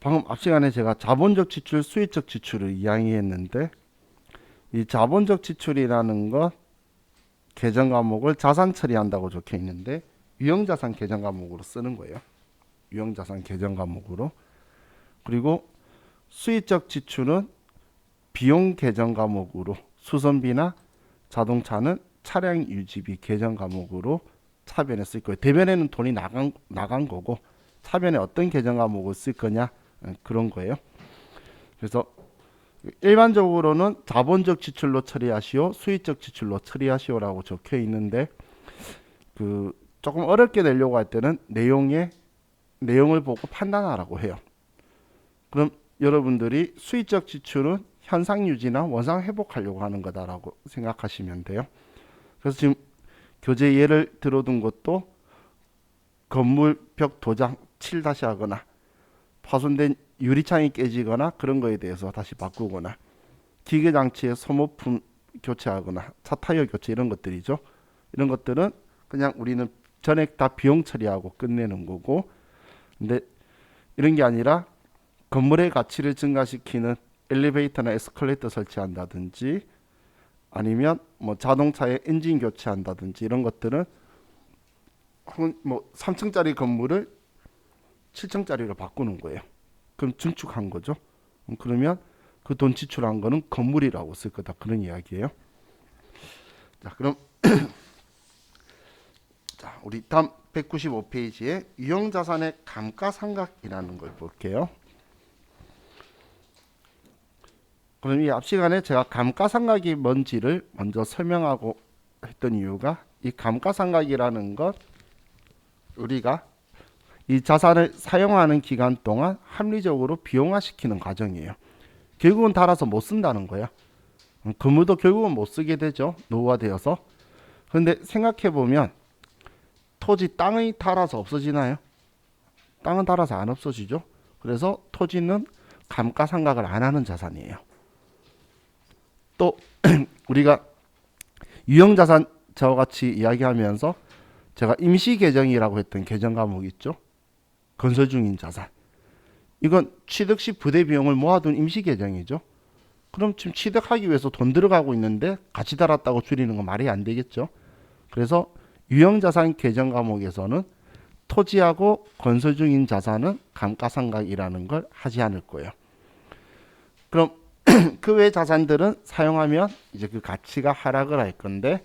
방금 앞 시간에 제가 자본적 지출, 수익적 지출을 이야기했는데 이 자본적 지출이라는 것 계정 과목을 자산 처리한다고 적혀 있는데 유형자산 계정 과목으로 쓰는 거예요. 유형자산 계정 과목으로. 그리고 수익적 지출은 비용 계정 과목으로 수선비나 자동차는 차량 유지비 계정 과목으로 차변에 쓸 거예요. 대변에는 돈이 나간 거고 차변에 어떤 계정 과목을 쓸 거냐 그런 거예요. 그래서 일반적으로는 자본적 지출로 처리하시오, 수익적 지출로 처리하시오라고 적혀 있는데 그 조금 어렵게 내려고 할 때는 내용을 보고 판단하라고 해요. 그럼 여러분들이 수익적 지출은 현상 유지나 원상 회복하려고 하는 거다라고 생각하시면 돼요. 그래서 지금 교재 예를 들어둔 것도 건물 벽 도장 칠 다시 하거나 파손된 유리창이 깨지거나 그런 거에 대해서 다시 바꾸거나 기계장치의 소모품 교체하거나 차 타이어 교체 이런 것들이죠. 이런 것들은 그냥 우리는 전액 다 비용 처리하고 끝내는 거고, 근데 이런 게 아니라 건물의 가치를 증가시키는 엘리베이터나 에스컬레이터 설치한다든지 아니면 뭐 자동차의 엔진 교체한다든지 이런 것들은 뭐 3층짜리 건물을 7층짜리로 바꾸는 거예요. 그럼 증축한 거죠. 그러면 그 돈 지출한 거는 건물이라고 쓸 거다. 그런 이야기예요. 자, 그럼 자, 우리 다음 195페이지에 유형자산의 감가상각이라는 걸 볼게요. 그럼 이 앞 시간에 제가 감가상각이 뭔지를 먼저 설명하고 했던 이유가 이 감가상각이라는 것 우리가 이 자산을 사용하는 기간 동안 합리적으로 비용화시키는 과정이에요. 결국은 달아서 못 쓴다는 거야. 건물도 결국은 못 쓰게 되죠. 노후화되어서. 그런데 생각해보면 토지 땅이 달아서 없어지나요? 땅은 달아서 안 없어지죠. 그래서 토지는 감가상각을 안 하는 자산이에요. 또 우리가 유형자산 저와 같이 이야기하면서 제가 임시계정이라고 했던 계정 과목 있죠. 건설 중인 자산. 이건 취득 시 부대 비용을 모아둔 임시계정이죠. 그럼 지금 취득하기 위해서 돈 들어가고 있는데 같이 달았다고 줄이는 건 말이 안 되겠죠. 그래서 유형자산 계정 과목에서는 토지하고 건설 중인 자산은 감가상각이라는 걸 하지 않을 거예요. 그럼 그 외 자산들은 사용하면 이제 그 가치가 하락을 할 건데,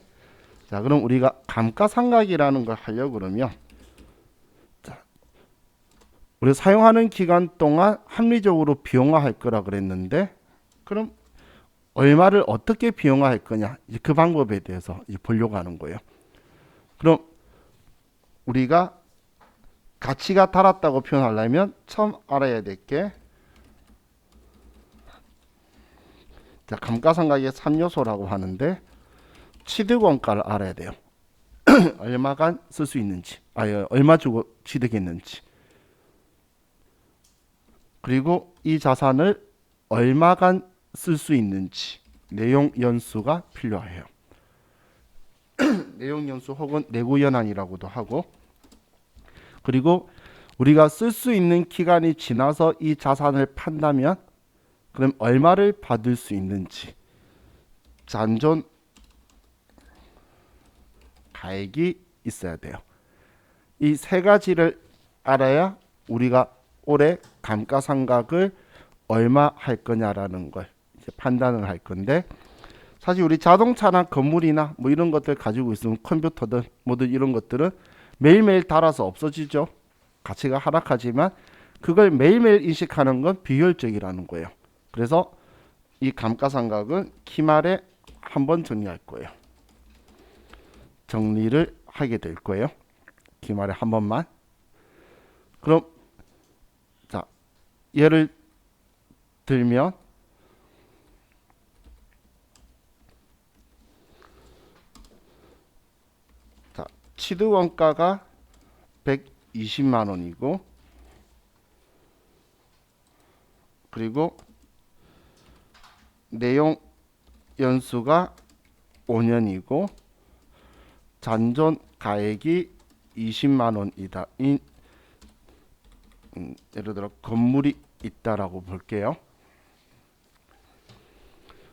자, 그럼 우리가 감가상각이라는 걸 하려고 그러면, 자, 우리 사용하는 기간 동안 합리적으로 비용화할 거라 그랬는데, 그럼 얼마를 어떻게 비용화할 거냐, 이제 그 방법에 대해서 이제 보려고 하는 거예요. 그럼 우리가 가치가 달았다고 표현하려면 처음 알아야 될 게, 자, 감가상각의 3요소라고 하는데 취득 원가를 알아야 돼요. 얼마간 쓸 수 있는지, 얼마 주고 취득했는지, 그리고 이 자산을 얼마간 쓸 수 있는지 내용 연수가 필요해요. 내용 연수 혹은 내구 연한이라고도 하고, 그리고 우리가 쓸 수 있는 기간이 지나서 이 자산을 판다면 그럼 얼마를 받을 수 있는지 잔존 가액이 있어야 돼요. 이 세 가지를 알아야 우리가 올해 감가상각을 얼마 할 거냐라는 걸 이제 판단을 할 건데, 사실 우리 자동차나 건물이나 뭐 이런 것들 가지고 있으면 컴퓨터든 뭐든 이런 것들은 매일매일 달아서 없어지죠. 가치가 하락하지만 그걸 매일매일 인식하는 건 비효율적이라는 거예요. 그래서 이 감가상각은 기말에 한번 정리할 거예요. 정리를 하게 될 거예요. 기말에 한 번만. 그럼 자, 예를 들면 자, 취득 원가가 120만 원이고, 그리고 내용 연수가 5년이고 잔존 가액이 20만 원이다. 예를 들어 건물이 있다라고 볼게요.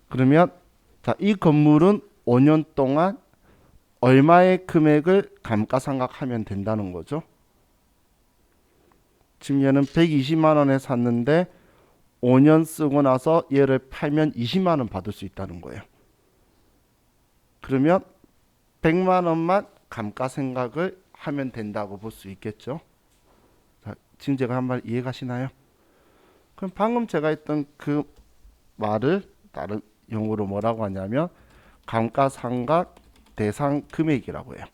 그러면 자, 이 건물은 5년 동안 얼마의 금액을 감가상각하면 된다는 거죠. 지금 얘는 120만 원에 샀는데 5년 쓰고 나서 얘를 팔면 20만 원 받을 수 있다는 거예요. 그러면 100만 원만 감가상각을 하면 된다고 볼 수 있겠죠. 자, 지금 제가 한 말 이해가시나요? 그럼 방금 제가 했던 그 말을 다른 용어로 뭐라고 하냐면 감가상각 대상 금액이라고 해요.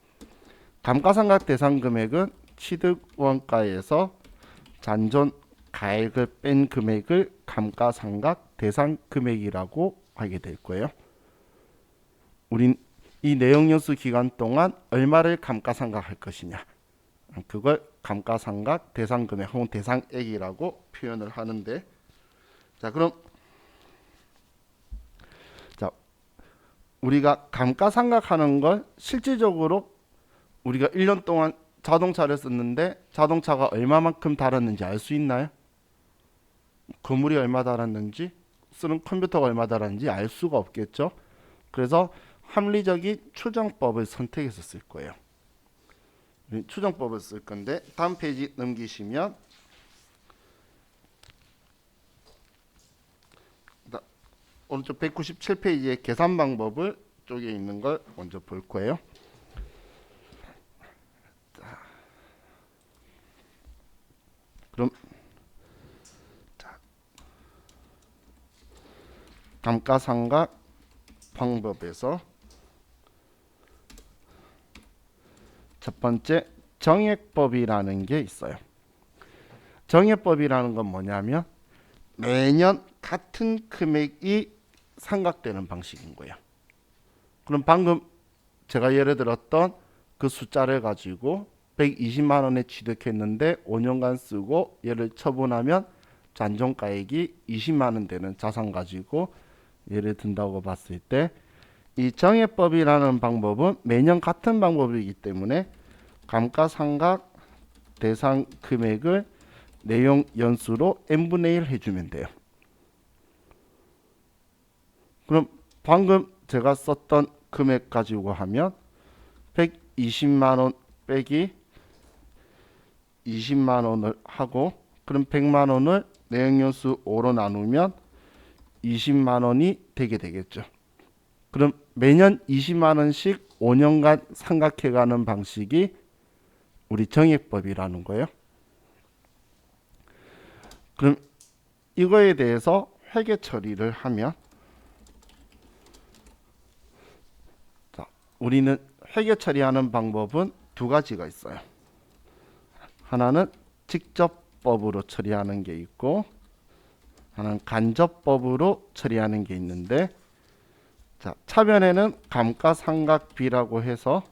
감가상각 대상 금액은 취득 원가에서 잔존 가액을 뺀 금액을 감가상각 대상 금액이라고 하게 될 거예요. 우린 이 내용연수 기간 동안 얼마를 감가상각할 것이냐, 그걸 감가상각 대상 금액 혹은 대상액이라고 표현을 하는데, 자 그럼 자 우리가 감가상각하는 걸 실질적으로 우리가 1년 동안 자동차를 썼는데 자동차가 얼마만큼 달았는지 알 수 있나요? 건물이 얼마 달았는지, 쓰는 컴퓨터가 얼마 달았는지 알 수가 없겠죠. 그래서 합리적인 추정법을 선택해서 쓸 거예요. 추정법을 쓸 건데 다음 페이지 넘기시면 오른쪽 197페이지의 계산 방법을 쪽에 있는 걸 먼저 볼 거예요. 자, 그럼 감가상각 방법에서 첫 번째 정액법이라는 게 있어요. 정액법이라는 건 뭐냐면 매년 같은 금액이 상각되는 방식인 거예요. 그럼 방금 제가 예를 들었던 그 숫자를 가지고 120만 원에 취득했는데 5년간 쓰고 얘를 처분하면 잔존가액이 20만 원 되는 자산 가지고 예를 든다고 봤을 때 이 정액법이라는 방법은 매년 같은 방법이기 때문에 감가상각 대상 금액을 내용 연수로 n분의 1 해주면 돼요. 그럼 방금 제가 썼던 금액 가지고 하면 120만 원 빼기 20만 원을 하고, 그럼 100만 원을 내용연수 5로 나누면 20만 원이 되게 되겠죠. 그럼 매년 20만 원씩 5년간 상각해가는 방식이 우리 정액법이라는 거예요. 그럼 이거에 대해서 회계 처리를 하면, 자, 우리는 회계 처리하는 방법은 두 가지가 있어요. 하나는 직접법으로 처리하는 게 있고 하나는 간접법으로 처리하는 게 있는데, 자, 차변에는 감가상각비라고 해서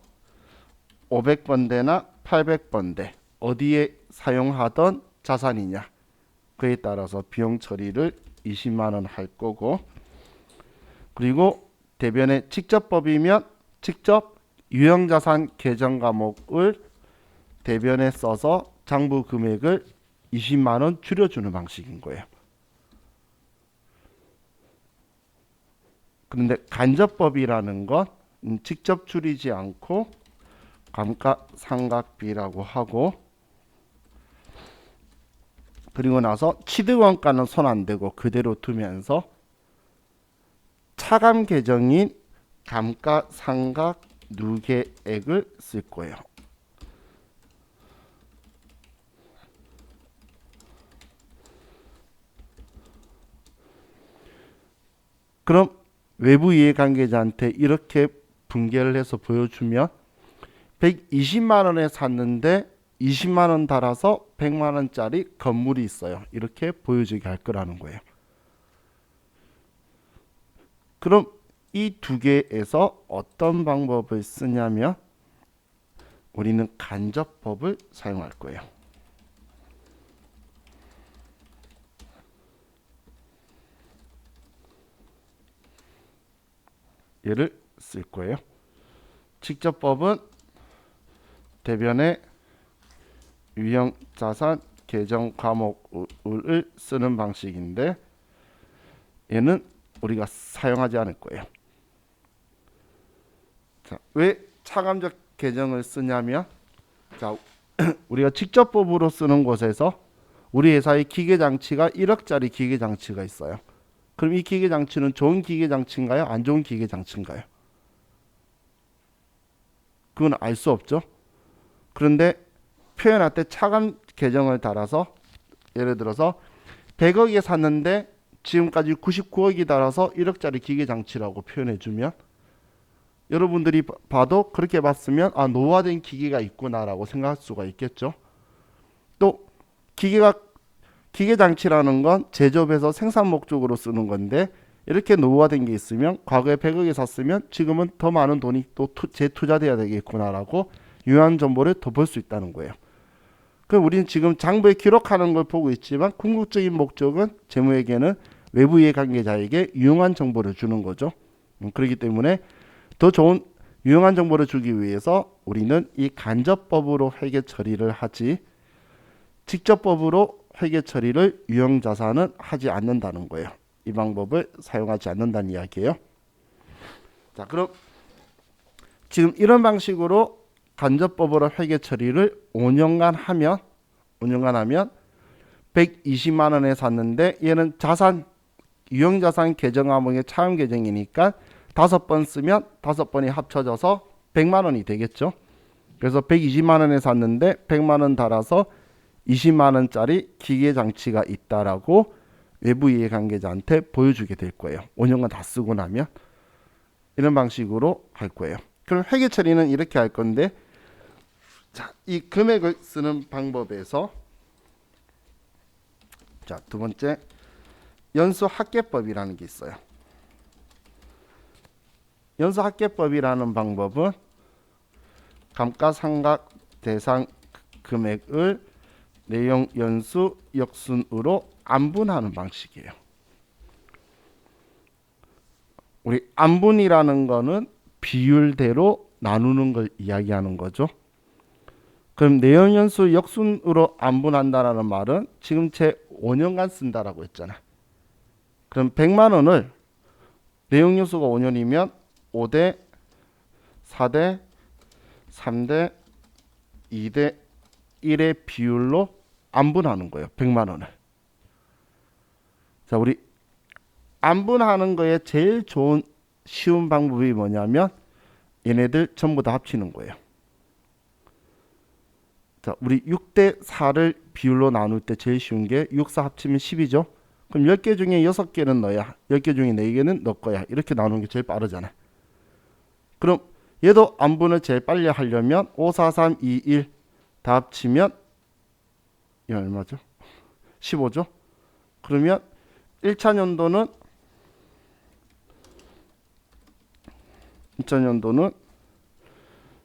500번대나 800번대 어디에 사용하던 자산이냐 그에 따라서 비용 처리를 20만 원 할 거고, 그리고 대변에 직접법이면 직접 유형자산 계정 과목을 대변에 써서 장부 금액을 20만 원 줄여주는 방식인 거예요. 그런데 간접법이라는 건 직접 줄이지 않고 감가상각비라고 하고, 그리고 나서 취득원가는 손 안 대고 그대로 두면서 차감 계정인 감가상각 누계액을 쓸 거예요. 그럼 외부 이해관계자한테 이렇게 분개를 해서 보여주면 120만 원에 샀는데 20만 원 달아서 100만 원짜리 건물이 있어요. 이렇게 보여주게 할 거라는 거예요. 그럼 이 두 개에서 어떤 방법을 쓰냐면 우리는 간접법을 사용할 거예요. 얘를 쓸 거예요. 직접법은 대변에 유형자산 계정 과목을 쓰는 방식인데 얘는 우리가 사용하지 않을 거예요. 자, 왜 차감적 계정을 쓰냐면 자, 우리가 직접법으로 쓰는 곳에서 우리 회사의 기계장치가 1억짜리 기계장치가 있어요. 그럼 이 기계장치는 좋은 기계장치인가요? 안 좋은 기계장치인가요? 그건 알 수 없죠. 그런데 표현할 때 차감 계정을 달아서 예를 들어서 100억에 샀는데 지금까지 99억이 달아서 1억짜리 기계장치라고 표현해주면 여러분들이 봐도 그렇게 봤으면 아 노화된 기계가 있구나라고 생각할 수가 있겠죠. 또 기계장치라는 건 제조업에서 생산 목적으로 쓰는 건데 이렇게 노후화된 게 있으면 과거에 100억에 샀으면 지금은 더 많은 돈이 또 재투자돼야 되겠구나라고 유효한 정보를 더 볼 수 있다는 거예요. 그럼 우리는 지금 장부에 기록하는 걸 보고 있지만 궁극적인 목적은 재무회계는 외부 이해관계자에게 유용한 정보를 주는 거죠. 그렇기 때문에 더 좋은 유용한 정보를 주기 위해서 우리는 이 간접법으로 회계 처리를 하지 직접법으로 회계 처리를 유형자산은 하지 않는다는 거예요. 이 방법을 사용하지 않는다는 이야기예요. 자, 그럼 지금 이런 방식으로 간접법으로 회계 처리를 5년간 하면 120만 원에 샀는데 얘는 자산 유형자산 계정 과목의 차용 계정이니까 5번 쓰면 5번이 합쳐져서 100만 원이 되겠죠. 그래서 120만 원에 샀는데 100만 원 달아서 20만 원짜리 기계 장치가 있다라고 외부 이해관계자한테 보여주게 될 거예요. 5년간 다 쓰고 나면 이런 방식으로 할 거예요. 그럼 회계 처리는 이렇게 할 건데 자, 이 금액을 쓰는 방법에서 자, 두 번째 연수합계법이라는 게 있어요. 연수합계법이라는 방법은 감가상각 대상 금액을 내용 연수 역순으로 안분하는 방식이에요. 우리 안분이라는 거는 비율대로 나누는 걸 이야기하는 거죠. 그럼 내용 연수 역순으로 안분한다라는 말은 지금 제 5년간 쓴다라고 했잖아. 그럼 100만 원을 내용 연수가 5년이면 5대 4대 3대 2대 1의 비율로 안분하는 거예요. 100만 원을. 자, 우리 안분하는 거에 제일 좋은 쉬운 방법이 뭐냐면 얘네들 전부 다 합치는 거예요. 자, 우리 6대 4를 비율로 나눌 때 제일 쉬운 게 6, 4 합치면 10이죠. 그럼 10개 중에 6개는 너야. 10개 중에 4개는 너 거야. 이렇게 나누는 게 제일 빠르잖아. 그럼 얘도 안분을 제일 빨리 하려면 5, 4, 3, 2, 1 다 합치면 이 얼마죠? 15죠? 그러면 1차 연도는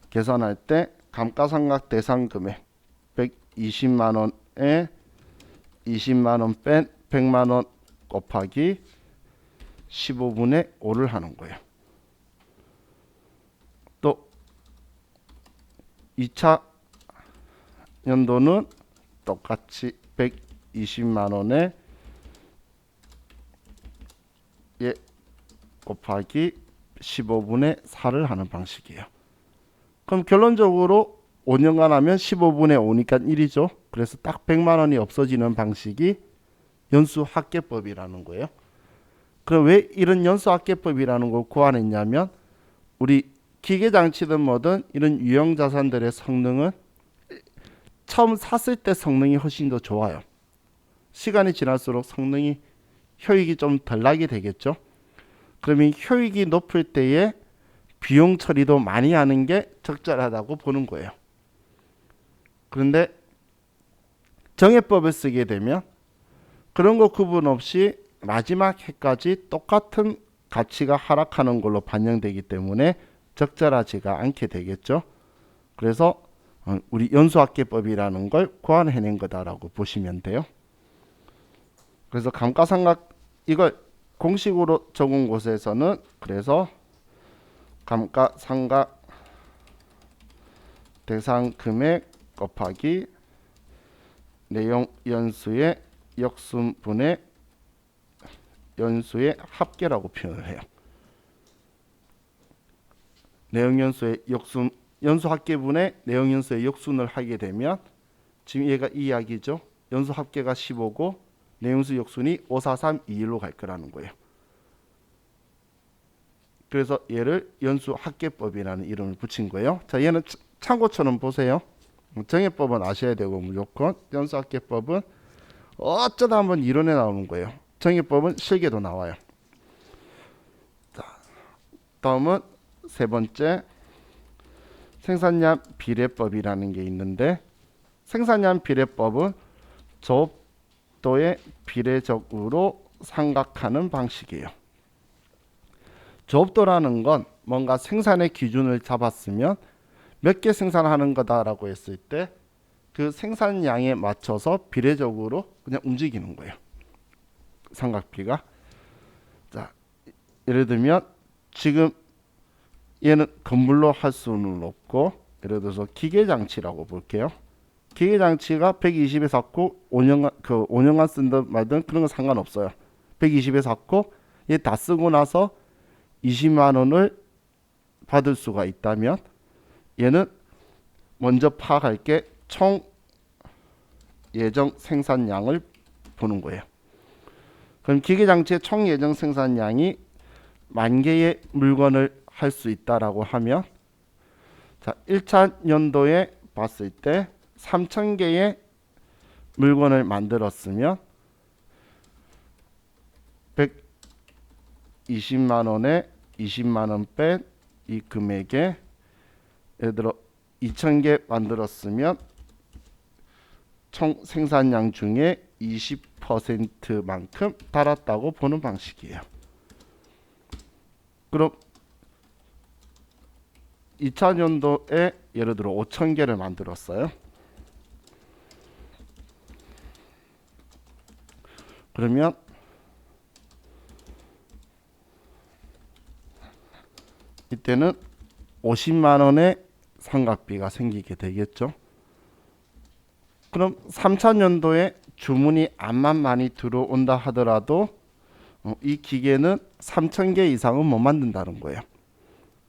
계산할 때 감가상각 대상 금액 120만 원에 20만 원 뺀 100만 원 곱하기 15분의 5를 하는 거예요. 또 2차 연도는 똑같이 120만 원에 곱하기 15분의 4를 하는 방식이에요. 그럼 결론적으로 5년간 하면 15분의 5니까 1이죠. 그래서 딱 100만 원이 없어지는 방식이 연수합계법이라는 거예요. 그럼 왜 이런 연수합계법이라는 걸 고안했냐면 우리 기계장치든 뭐든 이런 유형자산들의 성능은 처음 샀을 때 성능이 훨씬 더 좋아요. 시간이 지날수록 성능이 효익이 좀 덜 나게 되겠죠. 그러면 효익이 높을 때에 비용 처리도 많이 하는 게 적절하다고 보는 거예요. 그런데 정해법을 쓰게 되면 그런 거 구분 없이 마지막 해까지 똑같은 가치가 하락하는 걸로 반영되기 때문에 적절하지가 않게 되겠죠. 그래서 우리 연수합계법이라는 걸 고안해낸 거다라고 보시면 돼요. 그래서 감가상각 이걸 공식으로 적은 곳에서는 그래서 감가상각 대상 금액 곱하기 내용 연수의 역순분의 연수의 합계라고 표현을 해요. 내용 연수의 역순 연수 합계분의 내용 연수의 역순을 하게 되면 지금 얘가 이 이야기죠. 연수 합계가 15고 내용수 역순이 5, 4, 3, 2, 1로 갈 거라는 거예요. 그래서 얘를 연수 합계법이라는 이름을 붙인 거예요. 자, 얘는 참고처럼 보세요. 정해법은 아셔야 되고 무조건 연수 합계법은 어쩌다 한번 이론에 나오는 거예요. 정해법은 실계도 나와요. 자, 다음은 세 번째 생산량 비례법이라는 게 있는데 생산량 비례법은 조업도에 비례적으로 삼각하는 방식이에요. 조업도라는 건 뭔가 생산의 기준을 잡았으면 몇 개 생산하는 거다라고 했을 때 그 생산량에 맞춰서 비례적으로 그냥 움직이는 거예요. 삼각비가. 자, 예를 들면 지금 얘는 건물로 할 수는 없고 예를 들어서 기계장치라고 볼게요. 기계장치가 120에 샀고 5년간 쓴든 말든 그런 건 상관없어요. 120에 샀고 얘 다 쓰고 나서 20만 원을 받을 수가 있다면 얘는 먼저 파악할 게 총 예정 생산량을 보는 거예요. 그럼 기계장치의 총 예정 생산량이 10,000개의 물건을 할 수 있다라고 하면 자, 1차 연도에 봤을 때 3,000개의 물건을 만들었으면 120만 원에 20만 원 뺀 이 금액에 예를 들어 2,000개 만들었으면 총 생산량 중에 20%만큼 달았다고 보는 방식이에요. 그럼 2차 연도에 예를 들어 5,000개를 만들었어요. 그러면 이때는 50만 원의 삼각비가 생기게 되겠죠. 그럼 3차 연도에 주문이 암만 많이 들어온다 하더라도 이 기계는 3,000개 이상은 못 만든다는 거예요.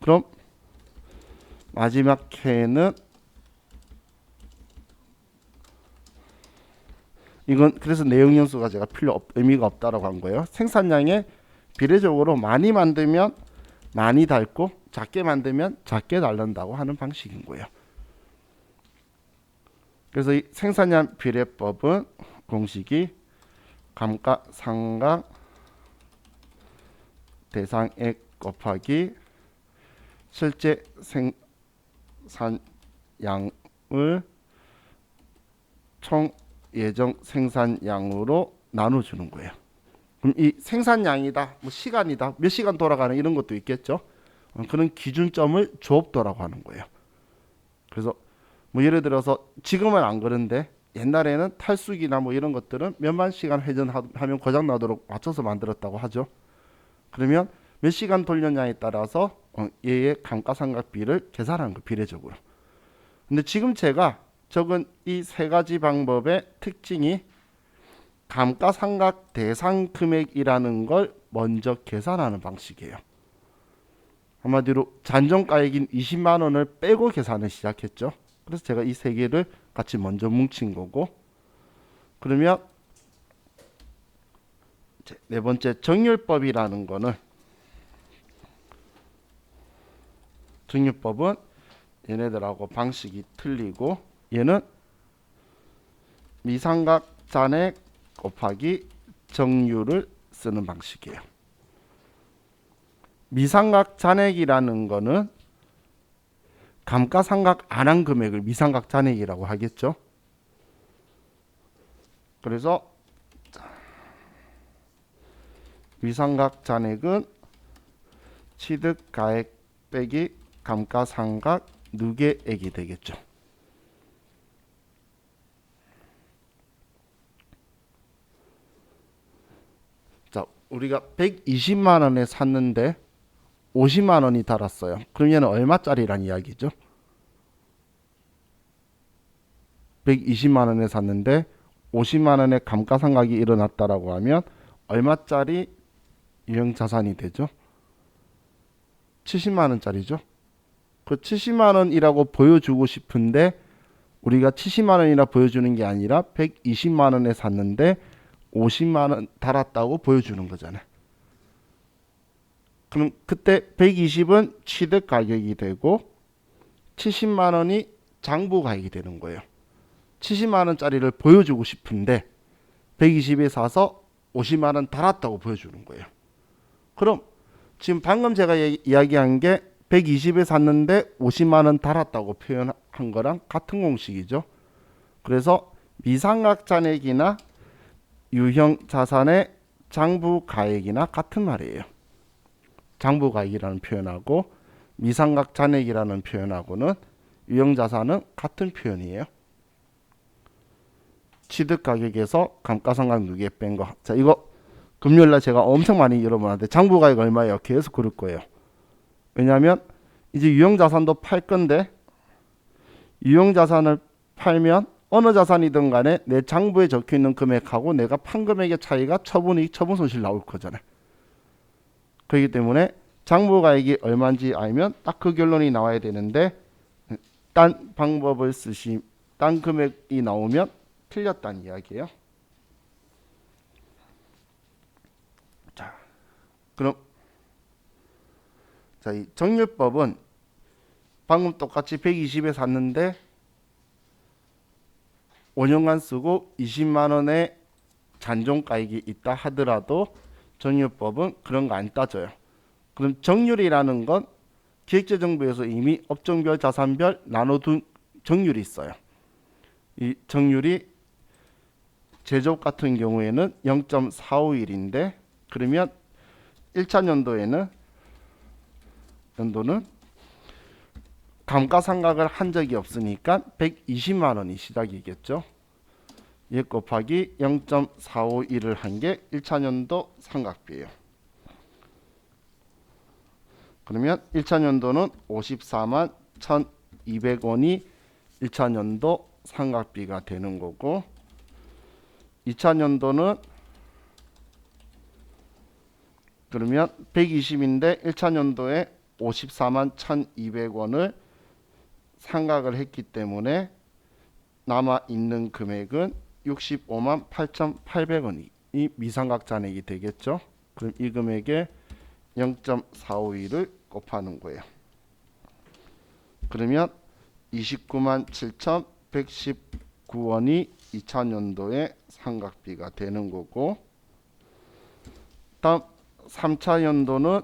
그럼 마지막 해에는 이건 그래서 내용 연수가 제가 의미가 없다라고 한 거예요. 생산량에 비례적으로 많이 만들면 많이 닳고 작게 만들면 작게 닳는다고 하는 방식인 거예요. 그래서 이 생산량 비례법은 공식이 감가상각 대상액 곱하기 실제 생산량을 총 예정 생산량으로 나눠주는 거예요. 그럼 이 생산량이다, 뭐 시간이다, 몇 시간 돌아가는 이런 것도 있겠죠. 그런 기준점을 조업도라고 하는 거예요. 그래서 뭐 예를 들어서 지금은 안 그런데 옛날에는 탈수기나 뭐 이런 것들은 몇만 시간 회전하면 고장 나도록 맞춰서 만들었다고 하죠. 그러면 몇 시간 돌렸냐에 따라서 얘의 감가상각비를 계산하는 거 비례적으로. 근데 지금 제가 적은 이 세 가지 방법의 특징이 감가상각 대상 금액이라는 걸 먼저 계산하는 방식이에요. 한마디로 잔존가액인 20만 원을 빼고 계산을 시작했죠. 그래서 제가 이 세 개를 같이 먼저 뭉친 거고, 그러면 네 번째 정률법이라는 거는 정률법은 얘네들하고 방식이 틀리고 얘는 미상각 잔액 곱하기 정률을 쓰는 방식이에요. 미상각 잔액이라는 거는 감가상각 안 한 금액을 미상각 잔액이라고 하겠죠. 그래서 미상각 잔액은 취득가액 빼기 감가상각 누계액이 되겠죠. 자, 우리가 120만 원에 샀는데 50만 원이 달았어요. 그럼 얘는 얼마짜리란 이야기죠? 120만 원에 샀는데 50만 원의 감가상각이 일어났다라고 하면 얼마짜리 유형자산이 되죠? 70만 원짜리죠. 그 70만 원이라고 보여주고 싶은데 우리가 70만 원이라 보여주는 게 아니라 120만 원에 샀는데 50만 원 달았다고 보여주는 거잖아요. 그럼 그때 120은 취득 가격이 되고 70만 원이 장부 가격이 되는 거예요. 70만 원짜리를 보여주고 싶은데 120에 사서 50만 원 달았다고 보여주는 거예요. 그럼 지금 방금 제가 이야기한 게 120에 샀는데 50만 원 달았다고 표현한 거랑 같은 공식이죠. 그래서 미상각 잔액이나 유형 자산의 장부 가액이나 같은 말이에요. 장부 가액이라는 표현하고 미상각 잔액이라는 표현하고는 유형 자산은 같은 표현이에요. 취득 가격에서 감가상각 누계 뺀 거. 자, 이거 금요일날 제가 엄청 많이 여러분한테 장부 가액 얼마예요? 계속 그럴 거예요. 왜냐하면 이제 유형 자산도 팔 건데 유형 자산을 팔면 어느 자산이든 간에 내 장부에 적혀 있는 금액하고 내가 판 금액의 차이가 처분이익, 처분손실 나올 거잖아요. 그렇기 때문에 장부 가액이 얼마인지 알면 딱 그 결론이 나와야 되는데 딴 방법을 딴 금액이 나오면 틀렸다는 이야기예요. 자, 그럼 자, 이 정률법은 방금 똑같이 120에 샀는데 5년간 쓰고 20만 원의 잔존가액이 있다 하더라도 정률법은 그런 거 안 따져요. 그럼 정률이라는 건 기획재정부에서 이미 업종별 자산별 나눠둔 정률이 있어요. 이 정률이 제조업 같은 경우에는 0.451인데 그러면 1차 연도는 감가상각을 한 적이 없으니까 120만 원이 시작이겠죠. 얘 곱하기 0.451을 한 게 1차 연도 상각비예요. 그러면 1차 연도는 54만 1,200원이 1차 연도 상각비가 되는 거고 2차 연도는 그러면 120인데 1차 연도에 54만 1,200원을 상각을 했기 때문에 남아있는 금액은 65만 8,800원이 미상각 잔액이 되겠죠. 그럼 이 금액에 0.451을 곱하는 거예요. 그러면 29만 7,119원이 2차 연도의 상각비가 되는 거고 다음 3차 연도는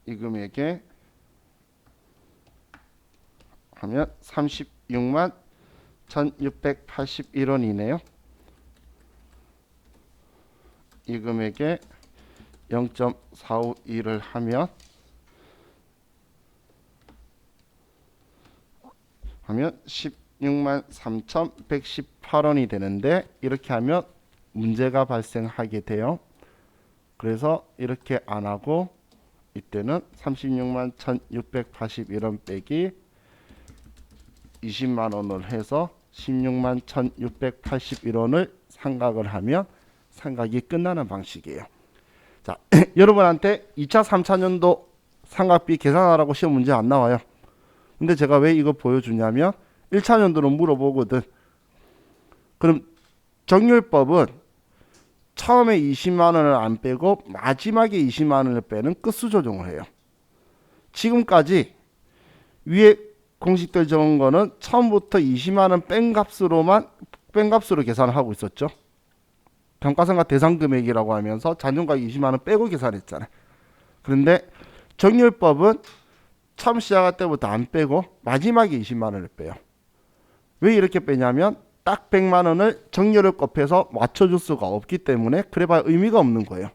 이 금액에 하면 36만 1,681원이네요. 이 금액에 0.451을 하면 16만 3,118원이 되는데 이렇게 하면 문제가 발생하게 돼요. 그래서 이렇게 안 하고 이때는 36만 1,681원 빼기 20만 원을 해서 16만 1,681원을 상각을 하면 상각이 끝나는 방식이에요. 자, 여러분한테 2차, 3차 년도 상각비 계산하라고 시험 문제 안 나와요. 근데 제가 왜 이거 보여주냐면 1차 년도는 물어보거든. 그럼 정률법은 처음에 20만 원을 안 빼고 마지막에 20만 원을 빼는 끝수 조정을 해요. 지금까지 위에 공식들 적은 거는 처음부터 20만 원 뺀 값으로 계산을 하고 있었죠. 감가상각 대상 금액이라고 하면서 잔존가액 20만 원 빼고 계산했잖아요. 그런데 정률법은 처음 시작할 때부터 안 빼고 마지막에 20만 원을 빼요. 왜 이렇게 빼냐면 딱 100만 원을 정률을 곱해서 맞춰줄 수가 없기 때문에 그래봐야 의미가 없는 거예요.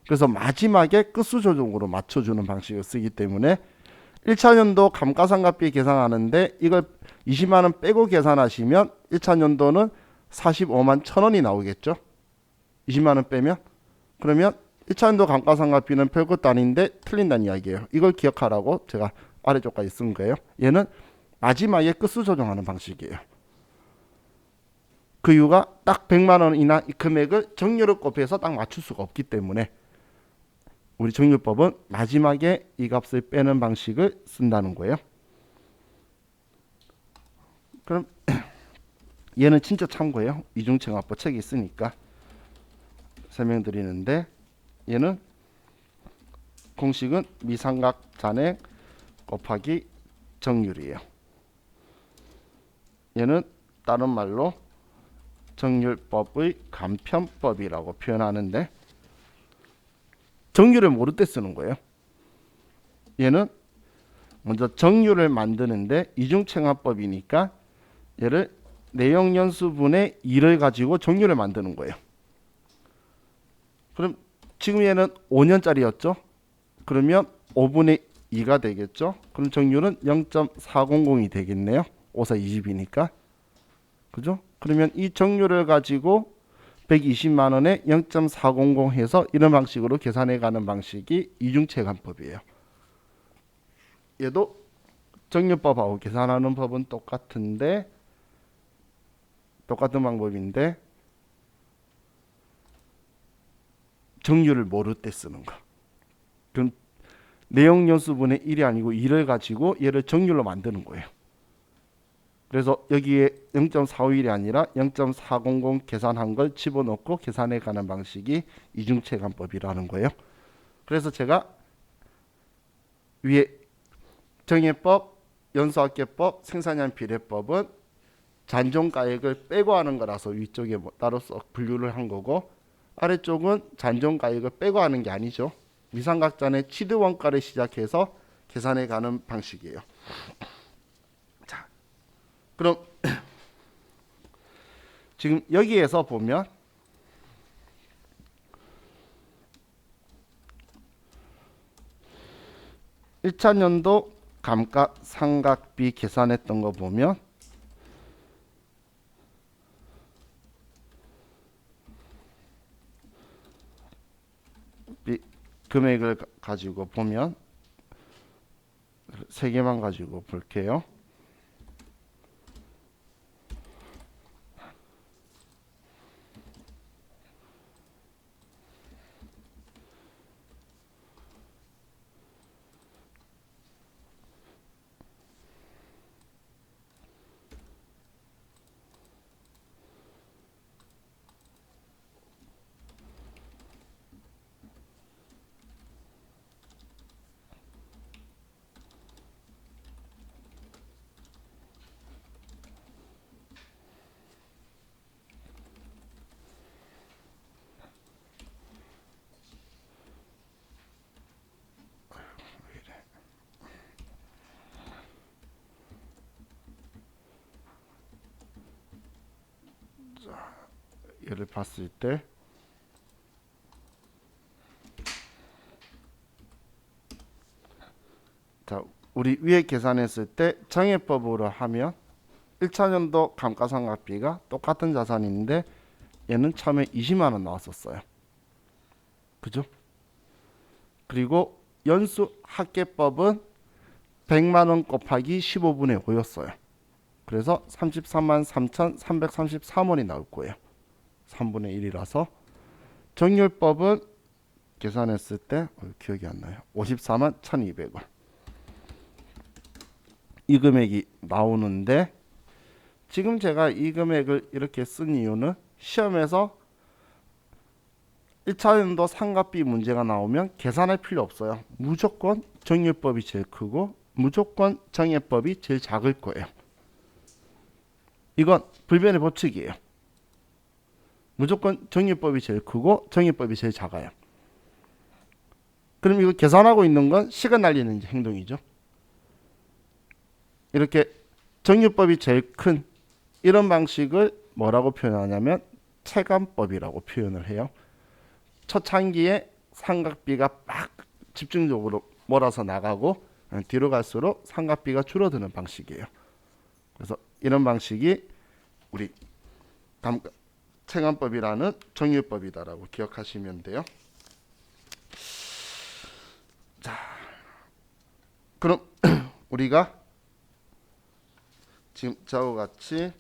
그래서 마지막에 끝수 조정으로 맞춰주는 방식을 쓰기 때문에 1차 연도 감가상각비 계산하는데 이걸 20만 원 빼고 계산하시면 1차 연도는 45만 1,000원이 나오겠죠. 20만 원 빼면 그러면 1차원도 감가상각비는 별것도 아닌데 틀린다는 이야기예요. 이걸 기억하라고 제가 아래쪽까지 쓴 거예요. 얘는 마지막에 끝수 조정하는 방식이에요. 그 이유가 딱 100만 원이나 이 금액을 정률을 곱해서 딱 맞출 수가 없기 때문에 우리 정률법은 마지막에 이 값을 빼는 방식을 쓴다는 거예요. 그럼 얘는 진짜 참고예요. 이중채납법 책이 있으니까 설명드리는데, 얘는 공식은 미삼각 잔액 곱하기 정률이에요. 얘는 다른 말로 정률법의 간편법이라고 표현하는데, 정률을 모를 때 쓰는 거예요. 얘는 먼저 정률을 만드는데 이중채납법이니까 얘를 내용연수분의 2를 가지고 정률을 만드는 거예요. 그럼 지금 얘는 5년짜리였죠? 그러면 5분의 2가 되겠죠? 그럼 정률은 0.400이 되겠네요. 5, 4, 20이니까. 그죠? 그러면 이 정률을 가지고 120만 원에 0.400 해서 이런 방식으로 계산해 가는 방식이 이중채간법이에요. 얘도 정률법하고 계산하는 법은 똑같은 방법인데 정률을 모를 때 쓰는 거. 그럼 내용연수분의 1이 아니고 2를 가지고 얘를 정률로 만드는 거예요. 그래서 여기에 0.451이 아니라 0.400 계산한 걸 집어넣고 계산해 가는 방식이 이중채간법이라는 거예요. 그래서 제가 위에 정해법, 연수학계법, 생산량 비례법은 잔존가액을 빼고 하는 거라서 위쪽에 따로 분류를 한 거고, 아래쪽은 잔존가액을 빼고 하는 게 아니죠. 미삼각잔의 취득원가를 시작해서 계산해 가는 방식이에요. 자, 그럼 지금 여기에서 보면 1차년도 감가상각비 계산했던 거 보면 금액을 가지고 보면 세 개만 가지고 볼게요. 얘를 봤을 때 자, 우리 위에 계산했을 때 정해법으로 하면 1차년도 감가상각비가 똑같은 자산인데 얘는 처음에 20만 원 나왔었어요. 그죠? 그리고 연수학계법은 100만 원 곱하기 15분의 5였어요. 그래서 33만 3,333원이 나올 거예요. 3분의 1이라서. 정률법은 계산했을 때 기억이 안 나요. 54만 1,200원. 이 금액이 나오는데, 지금 제가 이 금액을 이렇게 쓴 이유는 시험에서 1차년도 상각비 문제가 나오면 계산할 필요 없어요. 무조건 정률법이 제일 크고 무조건 정해법이 제일 작을 거예요. 이건 불변의 법칙이에요. 무조건 정률법이 제일 크고 정해법이 제일 작아요. 그럼 이거 계산하고 있는 건 시간 날리는 행동이죠. 이렇게 정률법이 제일 큰 이런 방식을 뭐라고 표현하냐면 체감법이라고 표현을 해요. 초창기에 상각비가 막 집중적으로 몰아서 나가고 뒤로 갈수록 상각비가 줄어드는 방식이에요. 그래서 이런 방식이 우리 체감법이라는 정률법이다라고 기억하시면 돼요. 그럼 우리가 지금 저와 같이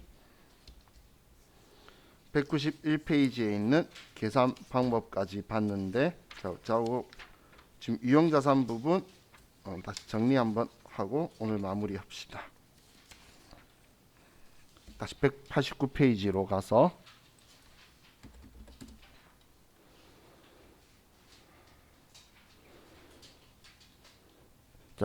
191페이지에 있는 계산 방법까지 봤는데 저하고 지금 유형자산 부분 다시 정리 한번 하고 오늘 마무리합시다. 다시 189페이지로 가서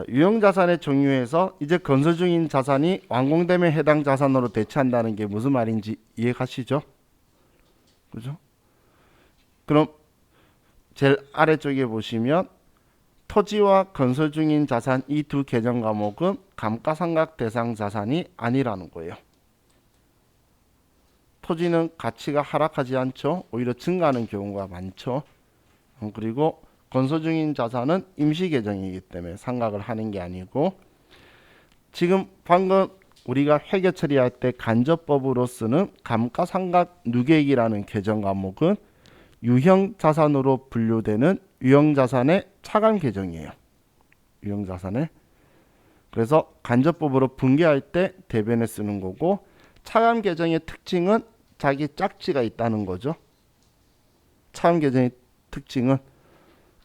유형자산의 종류에서 이제 건설 중인 자산이 완공되면 해당 자산으로 대체한다는 게 무슨 말인지 이해가시죠? 그죠? 그럼 제일 아래쪽에 보시면 토지와 건설 중인 자산 이 두 계정 과목은 감가상각 대상 자산이 아니라는 거예요. 토지는 가치가 하락하지 않죠. 오히려 증가하는 경우가 많죠. 그리고 건설 중인 자산은 임시 계정이기 때문에 상각을 하는 게 아니고, 지금 방금 우리가 회계 처리할 때 간접법으로 쓰는 감가상각 누계액이라는 계정 과목은 유형 자산으로 분류되는 유형 자산의 차감 계정이에요. 유형 자산의. 그래서 간접법으로 분계할 때 대변에 쓰는 거고, 차감 계정의 특징은 자기 짝지가 있다는 거죠. 차감 계정의 특징은,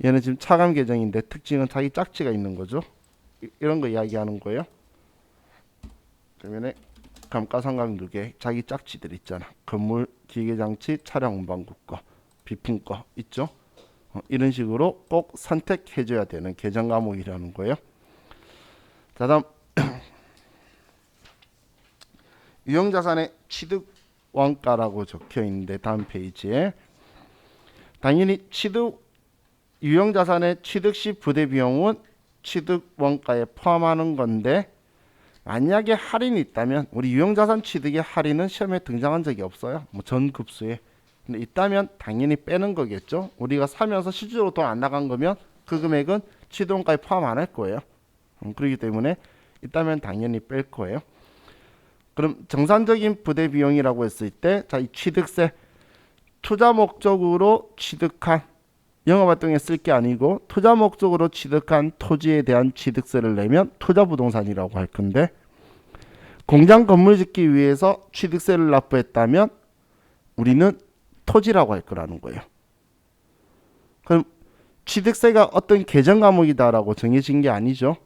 얘는 지금 차감 계정인데 특징은 자기 짝지가 있는 거죠. 이런 거 이야기하는 거예요. 그러면 감가상각 누계 자기 짝지들 있잖아. 건물, 기계장치, 차량 운반국 거, 비품 거 있죠. 이런 식으로 꼭 선택해줘야 되는 계정 과목이라는 거예요. 자, 다음 유형자산의 취득 원가라고 적혀 있는데 다음 페이지에 당연히 유형자산의 취득 시 부대 비용은 취득 원가에 포함하는 건데, 만약에 할인이 있다면, 우리 유형자산 취득의 할인은 시험에 등장한 적이 없어요. 뭐 전급수에. 근데 있다면 당연히 빼는 거겠죠. 우리가 사면서 실질적으로 돈 안 나간 거면 그 금액은 취득 원가에 포함 안 할 거예요. 그렇기 때문에 있다면 당연히 뺄 거예요. 그럼 정상적인 부대 비용이라고 했을 때, 자, 이 취득세, 투자 목적으로 취득한, 영업활동에 쓸 게 아니고 투자 목적으로 취득한 토지에 대한 취득세를 내면 투자부동산이라고 할 건데, 공장 건물 짓기 위해서 취득세를 납부했다면 우리는 토지라고 할 거라는 거예요. 그럼 취득세가 어떤 계정 과목이다라고 정해진 게 아니죠.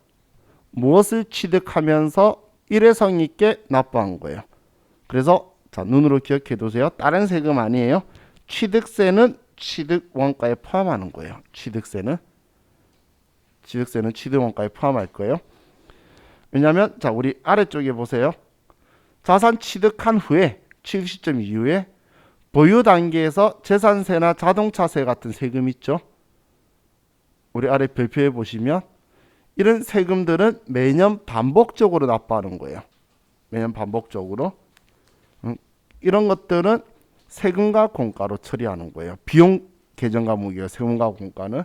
무엇을 취득하면서 일회성 있게 납부한 거예요. 그래서 자, 눈으로 기억해 두세요. 다른 세금 아니에요. 취득세는 취득 원가에 포함하는 거예요. 취득세는 취득 원가에 포함할 거예요. 왜냐하면 자, 우리 아래쪽에 보세요. 자산 취득한 후에, 취득 시점 이후에 보유 단계에서 재산세나 자동차세 같은 세금 있죠. 우리 아래 별표에 보시면 이런 세금들은 매년 반복적으로 납부하는 거예요. 매년 반복적으로. 이런 것들은 세금과 공가로 처리하는 거예요. 비용 계정 과목이에요. 세금과 공가는.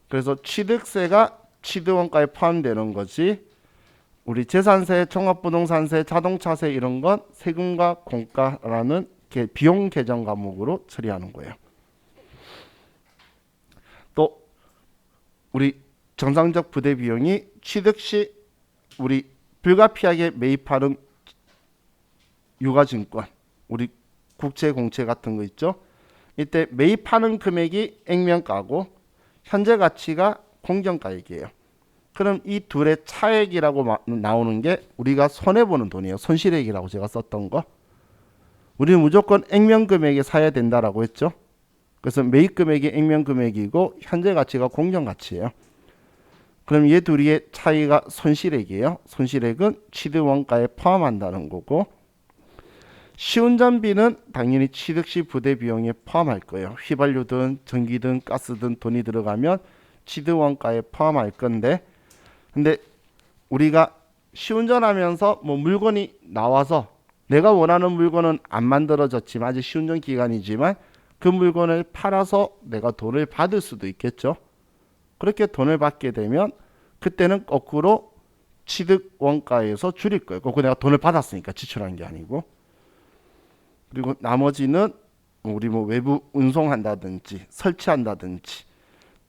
그래서 취득세가 취득원가에 포함되는 거지, 우리 재산세, 종합부동산세, 자동차세 이런 건 세금과 공가라는 비용 계정 과목으로 처리하는 거예요. 또 우리 정상적 부대 비용이 취득 시 우리 불가피하게 매입하는 유가증권, 우리 국채, 공채 같은 거 있죠. 이때 매입하는 금액이 액면가고 현재 가치가 공정가액이에요. 그럼 이 둘의 차액이라고 나오는 게 우리가 손해보는 돈이에요. 손실액이라고 제가 썼던 거. 우리는 무조건 액면 금액에 사야 된다라고 했죠. 그래서 매입 금액이 액면 금액이고 현재 가치가 공정 가치예요. 그럼 얘 둘의 차이가 손실액이에요. 손실액은 취득 원가에 포함한다는 거고, 시운전비는 당연히 취득 시 부대 비용에 포함할 거예요. 휘발유든 전기든 가스든 돈이 들어가면 취득 원가에 포함할 건데, 근데 우리가 시운전하면서 뭐 물건이 나와서 내가 원하는 물건은 안 만들어졌지만, 아직 시운전 기간이지만 그 물건을 팔아서 내가 돈을 받을 수도 있겠죠. 그렇게 돈을 받게 되면 그때는 거꾸로 취득 원가에서 줄일 거예요. 거꾸로 내가 돈을 받았으니까, 지출한 게 아니고. 그리고 나머지는 우리 뭐 외부 운송한다든지 설치한다든지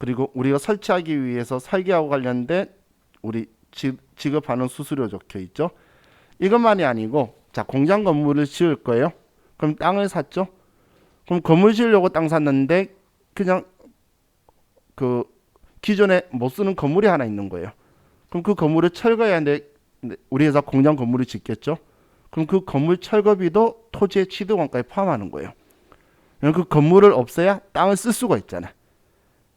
그리고 우리가 설치하기 위해서 설계하고 관련된 우리 지급하는 수수료 적혀 있죠. 이것만이 아니고 자, 공장 건물을 지을 거예요. 그럼 땅을 샀죠. 그럼 건물 지으려고 땅 샀는데 그냥 그 기존에 못 쓰는 건물이 하나 있는 거예요. 그럼 그 건물을 철거해야 하는데 우리 회사 공장 건물을 짓겠죠. 그럼 그 건물 철거비도 토지의 취득원가에 포함하는 거예요. 그 건물을 없애야 땅을 쓸 수가 있잖아요.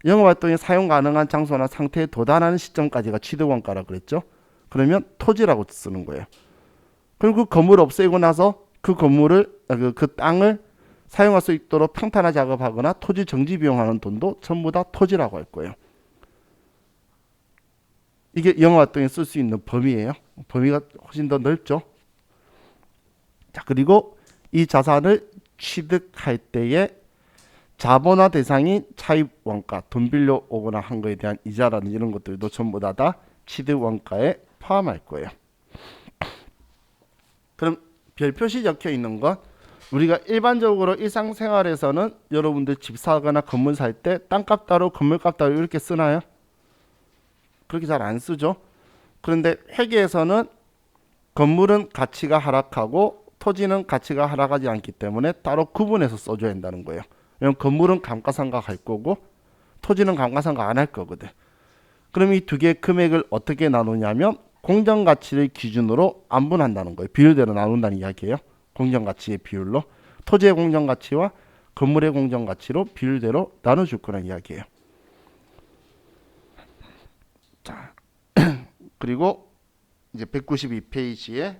영업활동이 사용 가능한 장소나 상태에 도달하는 시점까지가 취득원가라 그랬죠. 그러면 토지라고 쓰는 거예요. 그럼 그 건물을 없애고 나서 그 건물을 그 땅을 사용할 수 있도록 평탄화 작업하거나 토지 정지 비용하는 돈도 전부 다 토지라고 할 거예요. 이게 영업활동에 쓸 수 있는 범위예요. 범위가 훨씬 더 넓죠. 자, 그리고 이 자산을 취득할 때에 자본화 대상인 차입 원가, 돈 빌려 오거나 한 거에 대한 이자라는 이런 것들도 전부 다 취득 원가에 포함할 거예요. 그럼 별 표시 적혀 있는 건 우리가 일반적으로 일상생활에서는 여러분들 집 사거나 건물 살 때 땅값 따로 건물값 따로 이렇게 쓰나요? 그렇게 잘 안 쓰죠. 그런데 회계에서는 건물은 가치가 하락하고 토지는 가치가 하락하지 않기 때문에 따로 구분해서 써줘야 한다는 거예요. 왜냐면 건물은 감가상각 할 거고 토지는 감가상각 안 할 거거든. 그럼 이 두 개의 금액을 어떻게 나누냐면 공정가치를 기준으로 안분한다는 거예요. 비율대로 나눈다는 이야기예요. 공정가치의 비율로 토지의 공정가치와 건물의 공정가치로 비율대로 나눠줄 거란 이야기예요. 자, 그리고 이제 192페이지에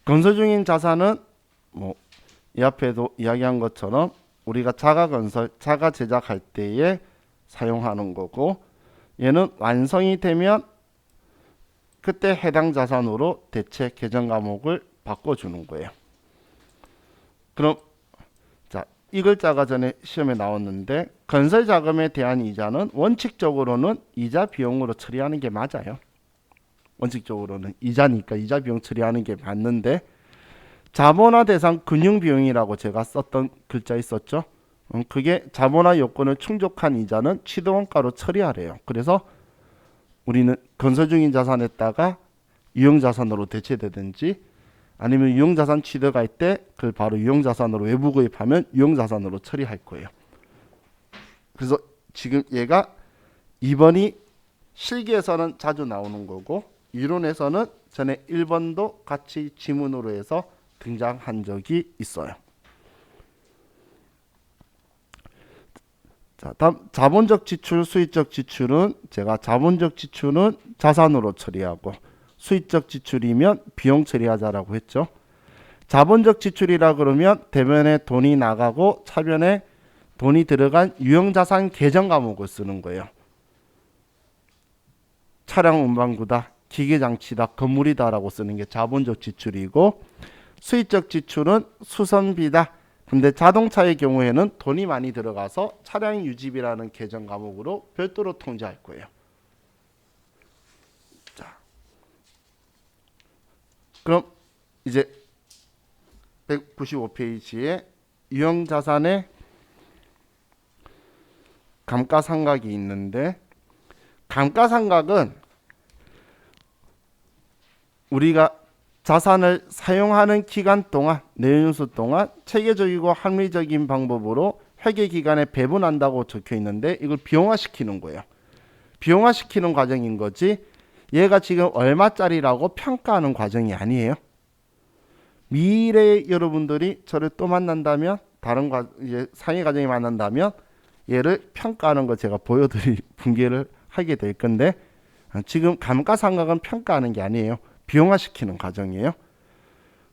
건설 중인 자산은 뭐 이 앞에도 이야기한 것처럼 우리가 자가 건설, 자가 제작할 때에 사용하는 거고 얘는 완성이 되면 그때 해당 자산으로 대체 계정 과목을 바꿔주는 거예요. 그럼 자, 이 글자가 전에 시험에 나왔는데 건설 자금에 대한 이자는 원칙적으로는 이자 비용으로 처리하는 게 맞아요. 원칙적으로는 이자니까 이자 비용 처리하는 게 맞는데 자본화 대상 금융 비용이라고 제가 썼던 글자 있었죠. 그게 자본화 요건을 충족한 이자는 취득원가로 처리하래요. 그래서 우리는 건설 중인 자산에다가 유형자산으로 대체되든지 아니면 유형자산 취득할 때 그걸 바로 유형자산으로 외부 구입하면 유형자산으로 처리할 거예요. 그래서 지금 얘가 2번이 실기에서는 자주 나오는 거고 이론에서는 전에 1번도 같이 지문으로 해서 등장한 적이 있어요. 자, 다음 자본적 지출, 수익적 지출은 제가 자본적 지출은 자산으로 처리하고 수익적 지출이면 비용 처리하자라고 했죠. 자본적 지출이라 그러면 대면에 돈이 나가고 차변에 돈이 들어간 유형자산 계정 과목을 쓰는 거예요. 차량 운반구다, 기계장치다, 건물이다라고 쓰는 게 자본적 지출이고 수익적 지출은 수선비다. 근데 자동차의 경우에는 돈이 많이 들어가서 차량 유지비라는 계정 과목으로 별도로 통지할 거예요. 자, 그럼 이제 195페이지에 유형자산의 감가상각이 있는데 감가상각은 우리가 자산을 사용하는 기간 동안 내연수 동안 체계적이고 합리적인 방법으로 회계기간에 배분한다고 적혀 있는데 이걸 비용화시키는 거예요. 비용화시키는 과정인 거지 얘가 지금 얼마짜리라고 평가하는 과정이 아니에요. 미래에 여러분들이 저를 또 만난다면 다른 이제 상위 과정이 만난다면 얘를 평가하는 거 제가 보여드릴 분개를 하게 될 건데 지금 감가상각은 평가하는 게 아니에요. 비용화시키는 과정이에요.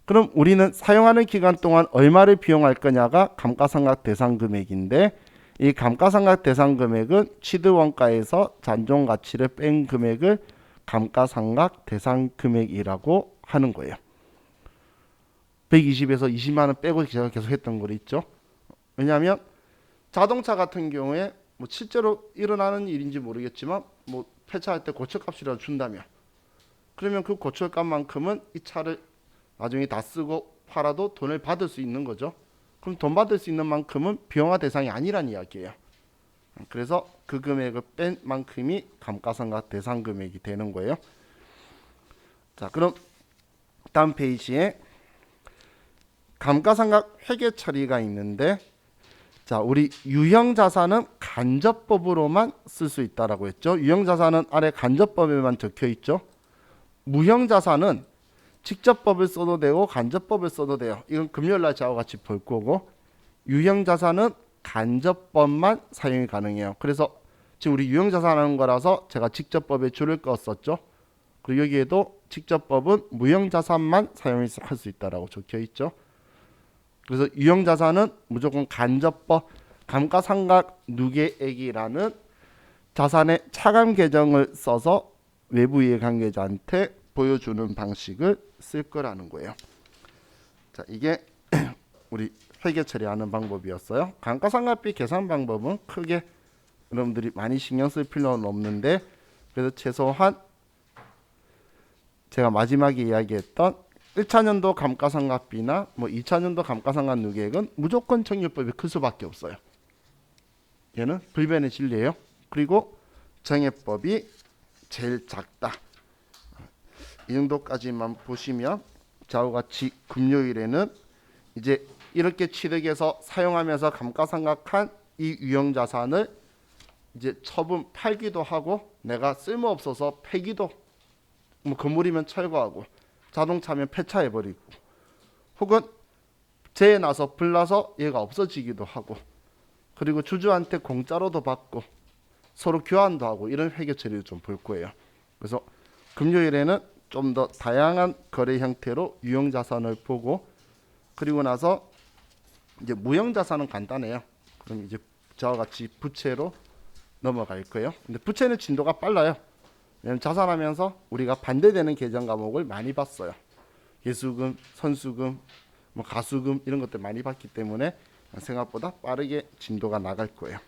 그럼 우리는 사용하는 기간 동안 얼마를 비용할 거냐가 감가상각 대상 금액인데 이 감가상각 대상 금액은 취득원가에서 잔존가치를 뺀 금액을 감가상각 대상 금액이라고 하는 거예요. 120에서 20만 원 빼고 제가 계속 했던 거 있죠. 왜냐하면 자동차 같은 경우에 뭐 실제로 일어나는 일인지 모르겠지만 뭐 폐차할 때 고쳐값이라도 준다면 그러면 그 고철값만큼은 이 차를 나중에 다 쓰고 팔아도 돈을 받을 수 있는 거죠. 그럼 돈 받을 수 있는 만큼은 비용화 대상이 아니란 이야기예요. 그래서 그 금액을 뺀 만큼이 감가상각 대상 금액이 되는 거예요. 자, 그럼 다음 페이지에 감가상각 회계 처리가 있는데, 자, 우리 유형자산은 간접법으로만 쓸 수 있다라고 했죠. 유형자산은 아래 간접법에만 적혀 있죠. 무형자산은 직접법을 써도 되고 간접법을 써도 돼요. 이건 금요일날 저와 같이 볼 거고, 유형자산은 간접법만 사용이 가능해요. 그래서 지금 우리 유형자산 하는 거라서 제가 직접법에 줄을 그었었죠. 그리고 여기에도 직접법은 무형자산만 사용할 수 있다라고 적혀 있죠. 그래서 유형자산은 무조건 간접법, 감가상각 누계액이라는 자산의 차감 계정을 써서 외부 이해관계자한테 보여주는 방식을 쓸 거라는 거예요. 자, 이게 우리 회계 처리하는 방법이었어요. 감가상각비 계산 방법은 크게 여러분들이 많이 신경 쓸 필요는 없는데, 그래서 최소한 제가 마지막에 이야기했던 1차년도 감가상각비나 뭐 2차년도 감가상각 누계액은 무조건 정액법이 클 수밖에 없어요. 얘는 불변의 진리예요. 그리고 정액법이 제일 작다. 이 정도까지만 보시면 저와 같이 금요일에는 이제 이렇게 취득해서 사용하면서 감가상각한 이 유형자산을 이제 처분 팔기도 하고, 내가 쓸모없어서 폐기도, 뭐 건물이면 철거하고 자동차면 폐차해버리고, 혹은 재해 나서 불나서 얘가 없어지기도 하고, 그리고 주주한테 공짜로도 받고 서로 교환도 하고, 이런 회계 처리를 좀 볼 거예요. 그래서 금요일에는 좀 더 다양한 거래 형태로 유형자산을 보고, 그리고 나서 이제 무형자산은 간단해요. 그럼 이제 저와 같이 부채로 넘어갈 거예요. 근데 부채는 진도가 빨라요. 왜냐면 자산하면서 우리가 반대되는 계정 과목을 많이 봤어요. 예수금, 선수금, 뭐 가수금 이런 것들 많이 봤기 때문에 생각보다 빠르게 진도가 나갈 거예요.